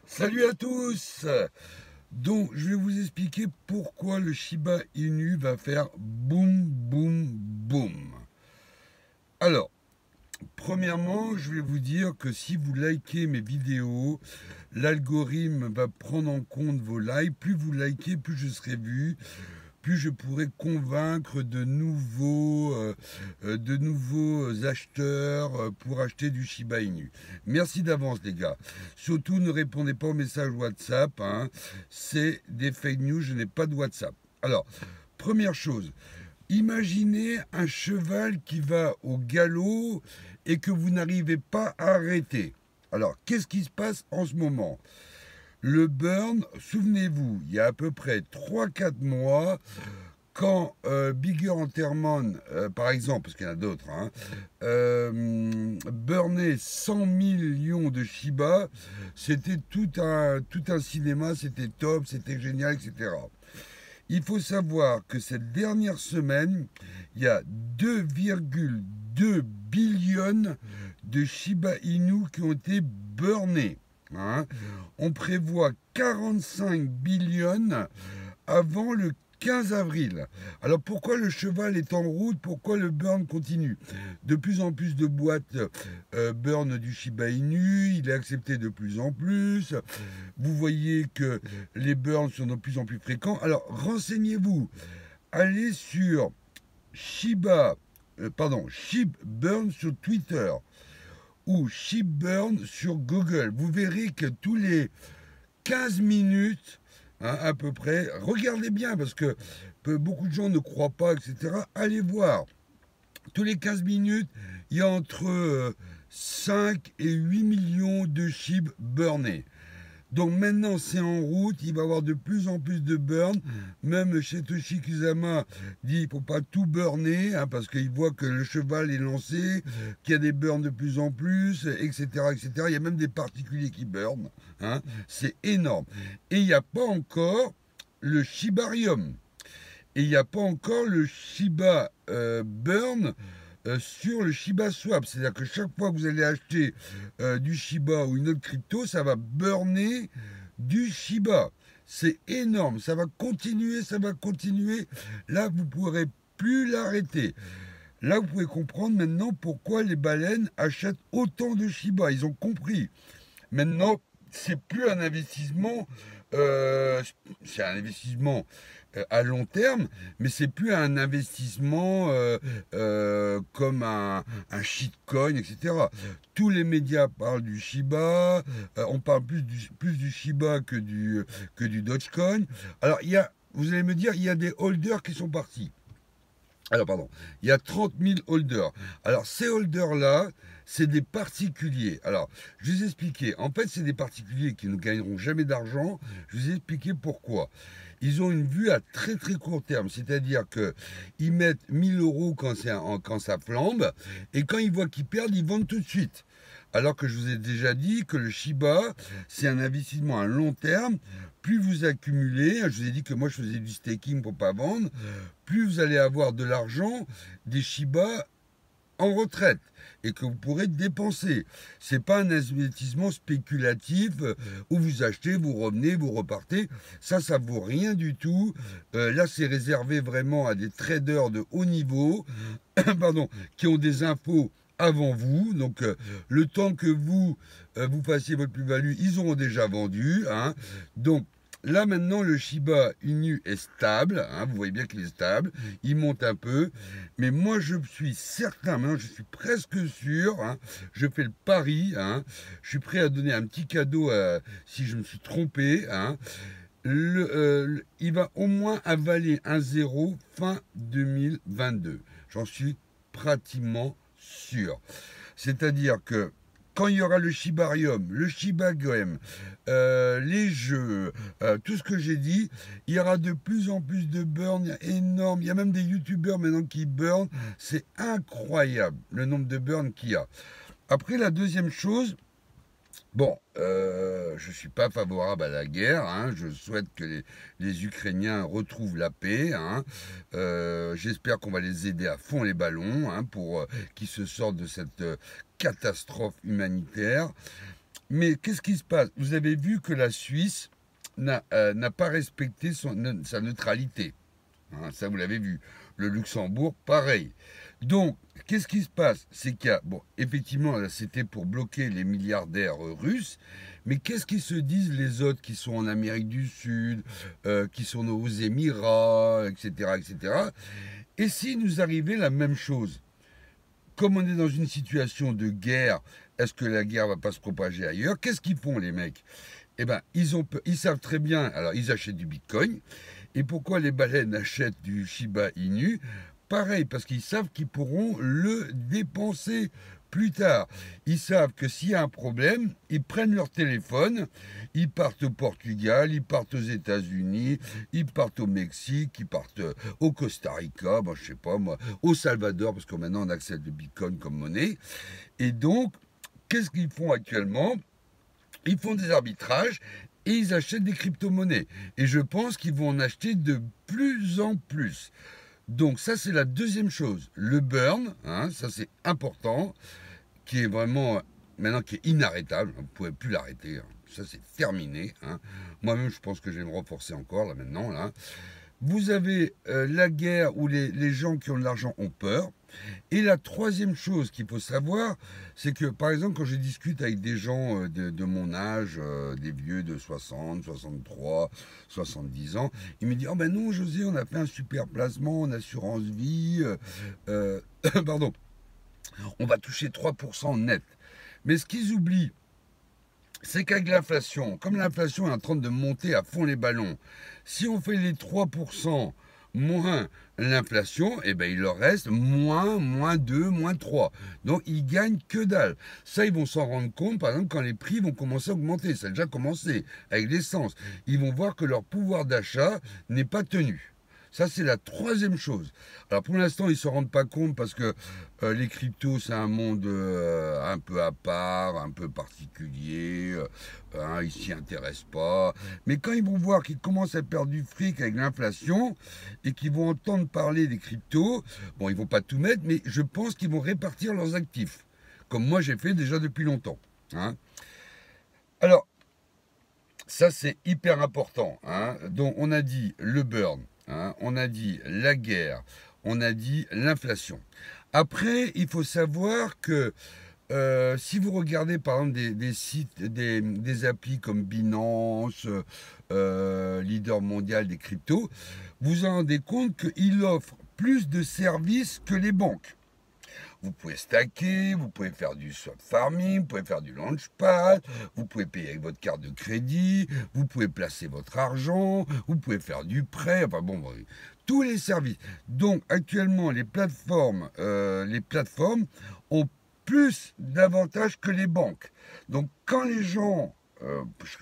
Salut à tous. Donc, je vais vous expliquer pourquoi le Shiba Inu va faire boum, boum, boum. Alors, premièrement, je vais vous dire que si vous likez mes vidéos, l'algorithme va prendre en compte vos likes. Plus vous likez, plus je serai vu, plus je pourrai convaincre de nouveaux acheteurs pour acheter du Shiba Inu. Merci d'avance, les gars. Surtout, ne répondez pas aux messages WhatsApp, hein. C'est des fake news, je n'ai pas de WhatsApp. Alors, première chose, imaginez un cheval qui va au galop et que vous n'arrivez pas à arrêter. Alors, qu'est-ce qui se passe en ce moment? Le burn, souvenez-vous, il y a à peu près 3 4 mois, quand Bigger Enterman, par exemple, parce qu'il y en a d'autres, hein, burnait 100 millions de Shiba, c'était tout un cinéma, c'était top, c'était génial, etc. Il faut savoir que cette dernière semaine, il y a 2,2 billions de Shiba Inu qui ont été burnés, hein. On prévoit 45 billions avant le 15 avril. Alors pourquoi le cheval est en route? Pourquoi le burn continue? De plus en plus de boîtes burn du Shiba Inu, il est accepté de plus en plus. Vous voyez que les burns sont de plus en plus fréquents. Alors renseignez-vous. Allez sur ShibBurn sur Twitter ou ShibBurn sur Google. Vous verrez que tous les 15 minutes, hein, à peu près, regardez bien parce que beaucoup de gens ne croient pas, etc. Allez voir. Tous les 15 minutes, il y a entre 5 et 8 millions de chips burnés. Donc maintenant c'est en route, il va y avoir de plus en plus de burn. Même chez Toshi Kusama dit il ne faut pas tout burner, hein, parce qu'il voit que le cheval est lancé, qu'il y a des burns de plus en plus, etc., etc. Il y a même des particuliers qui burnent, hein. C'est énorme. Et il n'y a pas encore le Shibarium. Et il n'y a pas encore le Shiba Burn sur le Shiba Swap. C'est-à-dire que chaque fois que vous allez acheter du Shiba ou une autre crypto, ça va burner du Shiba. C'est énorme. Ça va continuer, ça va continuer. Là, vous ne pourrez plus l'arrêter. Là, vous pouvez comprendre maintenant pourquoi les baleines achètent autant de Shiba. Ils ont compris. Maintenant, c'est plus un investissement, c'est un investissement à long terme, mais c'est plus un investissement comme un shitcoin, etc. Tous les médias parlent du Shiba, on parle plus du Shiba que du Dogecoin. Alors, vous allez me dire, il y a des holders qui sont partis. Alors, pardon, il y a 30 000 holders. Alors, ces holders-là, c'est des particuliers. Alors, je vais vous expliquer. En fait, c'est des particuliers qui ne gagneront jamais d'argent. Je vais vous expliquer pourquoi. Ils ont une vue à très très court terme. C'est-à-dire qu'ils mettent 1000 euros quand ça flambe. Et quand ils voient qu'ils perdent, ils vendent tout de suite. Alors que je vous ai déjà dit que le Shiba, c'est un investissement à long terme. Plus vous accumulez, je vous ai dit que moi je faisais du staking pour pas vendre, plus vous allez avoir de l'argent, des Shiba en retraite et que vous pourrez dépenser. C'est pas un investissement spéculatif où vous achetez, vous revenez, vous repartez. Ça vaut rien du tout. Là, c'est réservé vraiment à des traders de haut niveau, pardon, qui ont des infos avant vous. Donc, le temps que vous fassiez votre plus-value, ils auront déjà vendu, hein. Donc, là maintenant, le Shiba Inu est stable, hein, vous voyez bien qu'il est stable, il monte un peu, mais moi je suis certain, maintenant je suis presque sûr, hein, je fais le pari, hein, je suis prêt à donner un petit cadeau si je me suis trompé, hein, il va au moins avaler un zéro fin 2022, j'en suis pratiquement sûr. C'est-à-dire que quand il y aura le Shibarium, le Shibagem, les jeux, tout ce que j'ai dit, il y aura de plus en plus de burn, il y a énorme, il y a même des youtubeurs maintenant qui burn, c'est incroyable le nombre de burns qu'il y a. Après, la deuxième chose, bon, je ne suis pas favorable à la guerre, hein, je souhaite que les Ukrainiens retrouvent la paix, hein, j'espère qu'on va les aider à fond les ballons, hein, pour qu'ils se sortent de cette catastrophe humanitaire. Mais qu'est-ce qui se passe? Vous avez vu que la Suisse n'a pas respecté sa neutralité. Hein, ça, vous l'avez vu. Le Luxembourg, pareil. Donc, qu'est-ce qui se passe? C'est qu'il y a, bon, effectivement, là, c'était pour bloquer les milliardaires russes, mais qu'est-ce qu'ils se disent les autres qui sont en Amérique du Sud, qui sont aux Émirats, etc., etc. Et si nous arrivait la même chose? Comme on est dans une situation de guerre, est-ce que la guerre va pas se propager ailleurs? Qu'est-ce qu'ils font, les mecs? Eh ben, ils savent très bien, alors ils achètent du Bitcoin. Et pourquoi les baleines achètent du Shiba Inu? Pareil, parce qu'ils savent qu'ils pourront le dépenser plus tard. Ils savent que s'il y a un problème, ils prennent leur téléphone, ils partent au Portugal, ils partent aux États-Unis, ils partent au Mexique, ils partent au Costa Rica, bon, je sais pas moi, au Salvador, parce que maintenant on accepte le Bitcoin comme monnaie. Et donc, qu'est-ce qu'ils font actuellement? Ils font des arbitrages et ils achètent des crypto-monnaies. Et je pense qu'ils vont en acheter de plus en plus. Donc ça, c'est la deuxième chose. Le burn, hein, ça c'est important, qui est vraiment, maintenant, qui est inarrêtable. Vous ne pouvez plus l'arrêter. Hein. Ça, c'est terminé. Hein. Moi-même, je pense que je vais me renforcer encore, là, maintenant. Là. Vous avez la guerre où les gens qui ont de l'argent ont peur. Et la troisième chose qu'il faut savoir, c'est que par exemple quand je discute avec des gens de mon âge, des vieux de 60, 63, 70 ans, ils me disent « Oh ben non José, on a fait un super placement en assurance vie, pardon, on va toucher 3% net. » Mais ce qu'ils oublient, c'est qu'avec l'inflation, comme l'inflation est en train de monter à fond les ballons, si on fait les 3% moins l'inflation, eh ben il leur reste moins 2, moins 3. Donc ils gagnent que dalle. Ça, ils vont s'en rendre compte, par exemple, quand les prix vont commencer à augmenter. Ça a déjà commencé avec l'essence. Ils vont voir que leur pouvoir d'achat n'est pas tenu. Ça, c'est la troisième chose. Alors, pour l'instant, ils ne se rendent pas compte parce que les cryptos, c'est un monde un peu à part, un peu particulier. Hein, ils ne s'y intéressent pas. Mais quand ils vont voir qu'ils commencent à perdre du fric avec l'inflation et qu'ils vont entendre parler des cryptos, bon, ils ne vont pas tout mettre, mais je pense qu'ils vont répartir leurs actifs. Comme moi, j'ai fait déjà depuis longtemps. Hein. Alors, ça, c'est hyper important. Hein. Donc, on a dit le burn. Hein, on a dit la guerre, on a dit l'inflation. Après, il faut savoir que si vous regardez par exemple des sites, des applis comme Binance, leader mondial des cryptos, vous vous rendez compte qu'ils offrent plus de services que les banques. Vous pouvez stacker, vous pouvez faire du swap farming, vous pouvez faire du launchpad, vous pouvez payer avec votre carte de crédit, vous pouvez placer votre argent, vous pouvez faire du prêt, enfin bon, tous les services. Donc actuellement, les plateformes ont plus d'avantages que les banques. Donc quand les gens,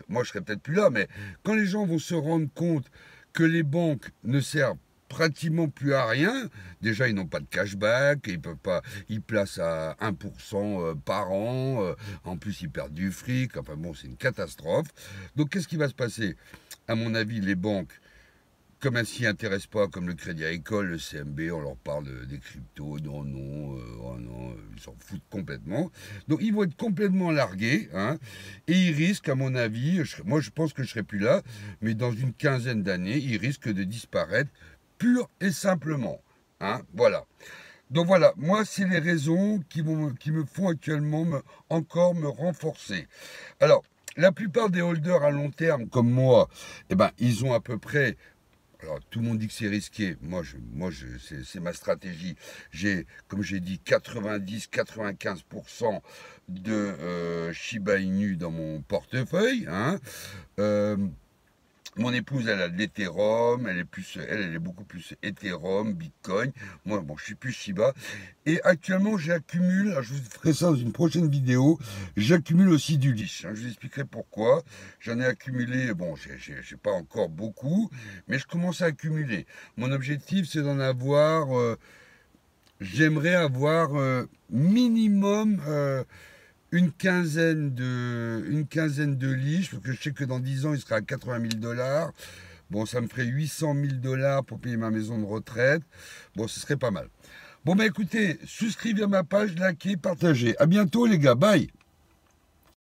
moi je serais peut-être plus là, mais quand les gens vont se rendre compte que les banques ne servent pratiquement plus à rien. Déjà, ils n'ont pas de cashback, ils peuvent pas, ils placent à 1% par an. En plus, ils perdent du fric. Enfin bon, c'est une catastrophe. Donc, qu'est-ce qui va se passer? À mon avis, les banques, comme elles s'y intéressent pas, comme le Crédit Agricole, le CMB, on leur parle des cryptos, oh non, ils s'en foutent complètement. Donc ils vont être complètement largués, hein, et ils risquent, à mon avis, moi je pense que je serai plus là, mais dans une quinzaine d'années, ils risquent de disparaître pur et simplement. Hein, voilà. Donc voilà, moi c'est les raisons qui me font actuellement encore me renforcer. Alors, la plupart des holders à long terme comme moi, eh ben, ils ont à peu près. Alors, tout le monde dit que c'est risqué. C'est ma stratégie. J'ai, comme j'ai dit, 90-95% de Shiba Inu dans mon portefeuille. Hein. Mon épouse, elle a de l'Ethereum, elle est beaucoup plus Ethereum, Bitcoin. Moi, bon, je suis plus Shiba. Et actuellement, j'accumule, je vous ferai ça dans une prochaine vidéo, j'accumule aussi du Lich. Je vous expliquerai pourquoi. J'en ai accumulé, bon, j'ai pas encore beaucoup, mais je commence à accumuler. Mon objectif, c'est d'en avoir, j'aimerais avoir minimum une quinzaine de liches, parce que je sais que dans 10 ans, il sera à 80 000 $. Bon, ça me ferait 800 000 $ pour payer ma maison de retraite. Bon, ce serait pas mal. Bon, bah écoutez, souscrivez à ma page, likez, partagez. À bientôt, les gars. Bye.